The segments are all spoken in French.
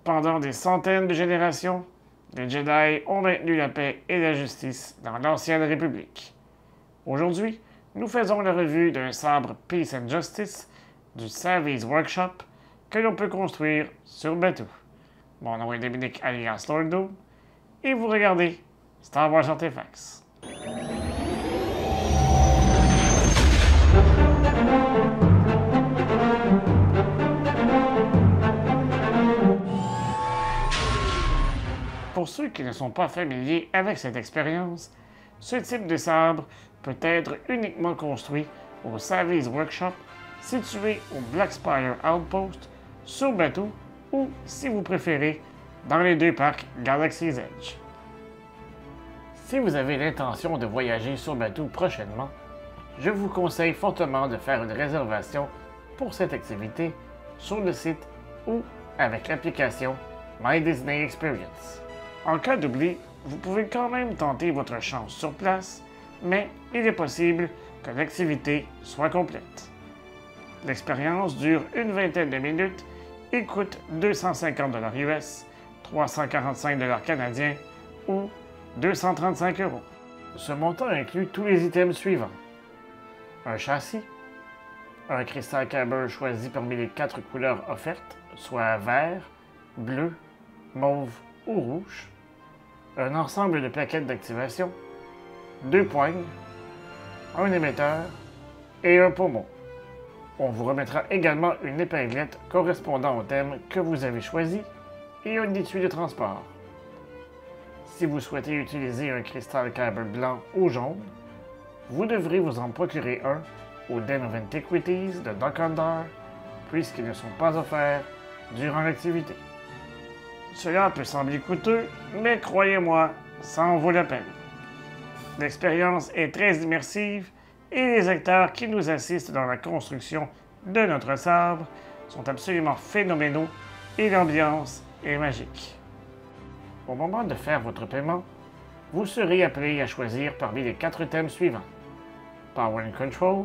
Pendant des centaines de générations, les Jedi ont maintenu la paix et la justice dans l'Ancienne République. Aujourd'hui, nous faisons la revue d'un sabre Peace and Justice du Savvy's Workshop que l'on peut construire sur bateau. Mon nom est Dominique alias Lordo et vous regardez Star Wars Artifacts. Pour ceux qui ne sont pas familiers avec cette expérience, ce type de sabre peut être uniquement construit au Savvy's Workshop situé au Black Spire Outpost sur bateau ou, si vous préférez, dans les deux parcs Galaxy's Edge. Si vous avez l'intention de voyager sur bateau prochainement, je vous conseille fortement de faire une réservation pour cette activité sur le site ou avec l'application My Disney Experience. En cas d'oubli, vous pouvez quand même tenter votre chance sur place, mais il est possible que l'activité soit complète. L'expérience dure une vingtaine de minutes et coûte 250 $ US, 345 $ canadiens ou 235 €. Ce montant inclut tous les items suivants: un châssis, un cristal Kyber choisi parmi les 4 couleurs offertes, soit vert, bleu, mauve ou rouge, un ensemble de plaquettes d'activation, 2 poignes, un émetteur et un pommeau. On vous remettra également une épinglette correspondant au thème que vous avez choisi et un étui de transport. Si vous souhaitez utiliser un cristal Kyber blanc ou jaune, vous devrez vous en procurer un au Den of Antiquities de Dokondar, puisqu'ils ne sont pas offerts durant l'activité. Cela peut sembler coûteux, mais croyez-moi, ça en vaut la peine. L'expérience est très immersive et les acteurs qui nous assistent dans la construction de notre sabre sont absolument phénoménaux et l'ambiance est magique. Au moment de faire votre paiement, vous serez appelé à choisir parmi les 4 thèmes suivants: Power and Control,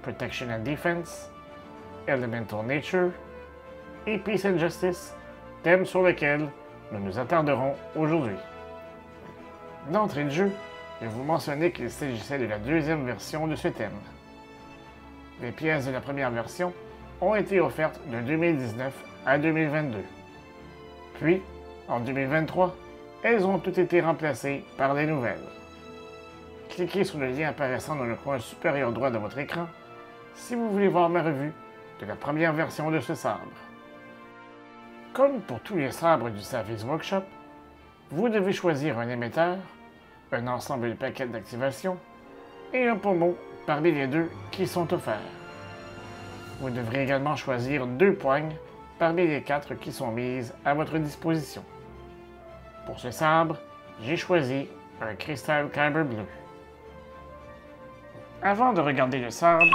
Protection and Defense, Elemental Nature et Peace and Justice, thème sur lequel nous nous attarderons aujourd'hui. D'entrée de jeu, je vais vous mentionner qu'il s'agissait de la deuxième version de ce thème. Les pièces de la première version ont été offertes de 2019 à 2022. Puis, en 2023, elles ont toutes été remplacées par les nouvelles. Cliquez sur le lien apparaissant dans le coin supérieur droit de votre écran si vous voulez voir ma revue de la première version de ce sabre. Comme pour tous les sabres du Savvy's Workshop, vous devez choisir un émetteur, un ensemble de plaquettes d'activation et un pommeau parmi les 2 qui sont offerts. Vous devrez également choisir 2 poignes parmi les 4 qui sont mises à votre disposition. Pour ce sabre, j'ai choisi un cristal Kyber bleu. Avant de regarder le sabre,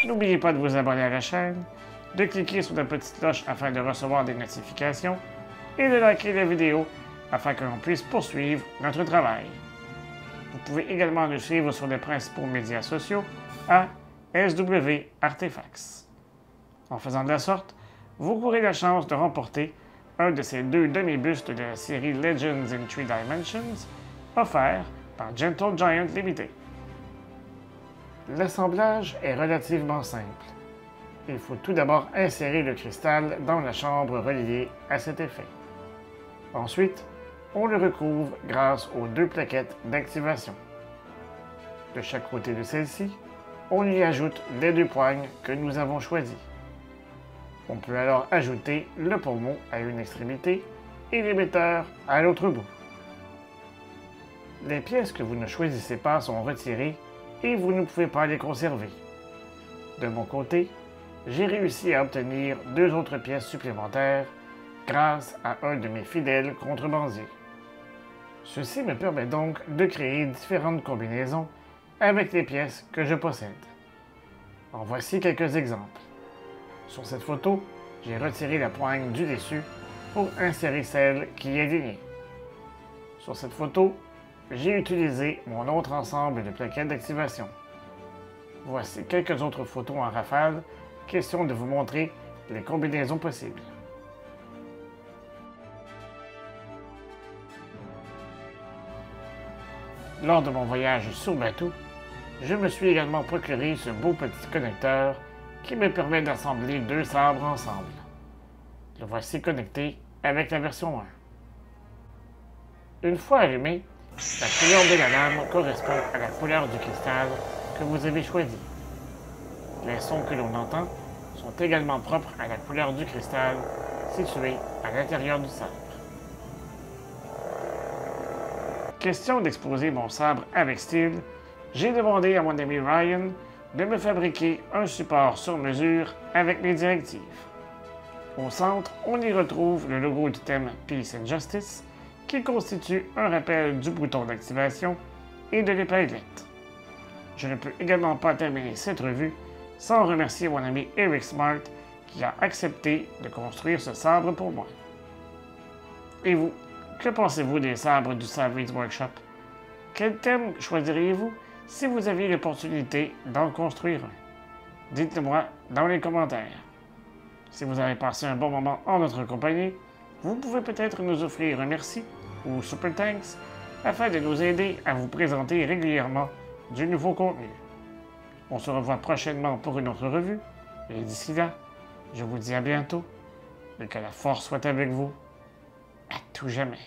n'oubliez pas de vous abonner à la chaîne, de cliquer sur la petite cloche afin de recevoir des notifications et de liker la vidéo afin que l'on puisse poursuivre notre travail. Vous pouvez également nous suivre sur les principaux médias sociaux à SW Artifacts. En faisant de la sorte, vous courez la chance de remporter un de ces 2 demi-bustes de la série Legends in 3 Dimensions, offert par Gentle Giant Limited. L'assemblage est relativement simple. Il faut tout d'abord insérer le cristal dans la chambre reliée à cet effet. Ensuite, on le recouvre grâce aux 2 plaquettes d'activation. De chaque côté de celle-ci, on y ajoute les 2 poignes que nous avons choisies. On peut alors ajouter le pommeau à une extrémité et l'émetteur à l'autre bout. Les pièces que vous ne choisissez pas sont retirées et vous ne pouvez pas les conserver. De mon côté, j'ai réussi à obtenir 2 autres pièces supplémentaires grâce à un de mes fidèles contrebandiers. Ceci me permet donc de créer différentes combinaisons avec les pièces que je possède. En voici quelques exemples. Sur cette photo, j'ai retiré la poigne du dessus pour insérer celle qui est lignée. Sur cette photo, j'ai utilisé mon autre ensemble de plaquettes d'activation. Voici quelques autres photos en rafale, question de vous montrer les combinaisons possibles. Lors de mon voyage sur bateau, je me suis également procuré ce beau petit connecteur qui me permet d'assembler deux sabres ensemble. Le voici connecté avec la version 1. Une fois allumé, la couleur de la lame correspond à la couleur du cristal que vous avez choisi. Les sons que l'on entend sont également propres à la couleur du cristal situé à l'intérieur du sabre. Question d'exposer mon sabre avec style, j'ai demandé à mon ami Ryan de me fabriquer un support sur mesure avec mes directives. Au centre, on y retrouve le logo du thème Peace and Justice, qui constitue un rappel du bouton d'activation et de l'épinglette. Je ne peux également pas terminer cette revue sans remercier mon ami Eric Smart qui a accepté de construire ce sabre pour moi. Et vous, que pensez-vous des sabres du Savvy's Workshop? Quel thème choisiriez-vous si vous aviez l'opportunité d'en construire un? Dites-le moi dans les commentaires. Si vous avez passé un bon moment en notre compagnie, vous pouvez peut-être nous offrir un merci ou super thanks afin de nous aider à vous présenter régulièrement du nouveau contenu. On se revoit prochainement pour une autre revue et d'ici là, je vous dis à bientôt et que la force soit avec vous à tout jamais.